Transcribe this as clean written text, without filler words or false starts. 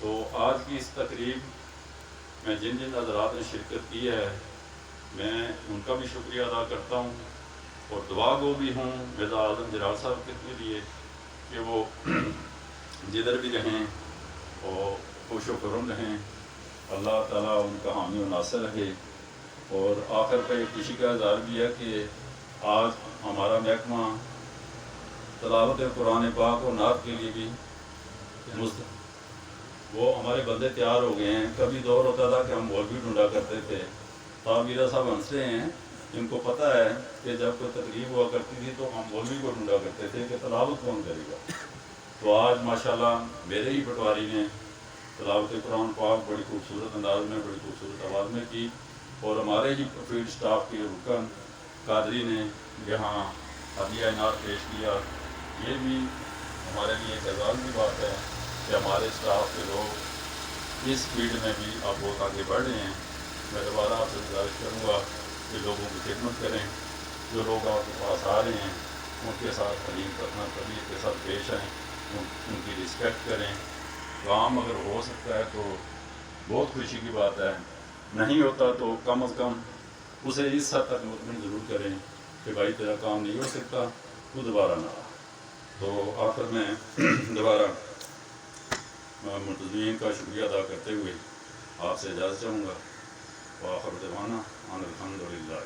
تو آج کی اس تقریب میں جن جن حضرات نے شرکت کی ہے میں ان کا بھی شکریہ ادا کرتا ہوں، اور دعا گو بھی ہوں مرزا اعظم جلال صاحب کے لیے کہ وہ جدھر بھی رہیں اور خوش و خرم رہیں، اللہ تعالیٰ ان کا حامی و ناصر رہے۔ اور آخر پہ ایک خوشی کا اظہار بھی ہے کہ آج ہمارا محکمہ تلاوت قرآن پاک اور نعت کے لیے بھی وہ ہمارے بندے تیار ہو گئے ہیں۔ کبھی دور ہوتا تھا کہ ہم مولوی ڈھونڈا کرتے تھے، تعبیرہ صاحب ہنستے ہیں، ان کو پتہ ہے کہ جب کوئی تقریب ہوا کرتی تھی تو ہم مولوی کو ڈھونڈا کرتے تھے کہ تلاوت کون کرے گا۔ تو آج ماشاءاللہ میرے ہی پٹواری نے تلاوت قرآن پاک بڑی خوبصورت انداز میں، بڑی خوبصورت آواز میں کی، اور ہمارے ہی فیلڈ سٹاف کے رکن قادری نے یہاں ہدیہ نعت پیش کیا۔ یہ بھی ہمارے لیے ایک اعزاز کی بات ہے کہ ہمارے اسٹاف کے لوگ اس فیلڈ میں بھی آپ بہت آگے بڑھ رہے ہیں۔ میں دوبارہ آپ سے گزارش کروں گا کہ لوگوں کی خدمت کریں، جو لوگ آپ کے پاس آ رہے ہیں ان کے ساتھ حلیم طبیعت کے ساتھ پیش آئیں، ان کی رسپیکٹ کریں۔ کام اگر ہو سکتا ہے تو بہت خوشی کی بات ہے، نہیں ہوتا تو کم از کم اسے اس حد تک مطمئن ضرور کریں کہ بھائی تیرا کام نہیں ہو سکتا تو دوبارہ نہ آ۔ تو آخر میں دوبارہ منتظمین کا شکریہ ادا کرتے ہوئے آپ سے اجازت چاہوں گا۔ وآخر دعوانا ان الحمد للہ۔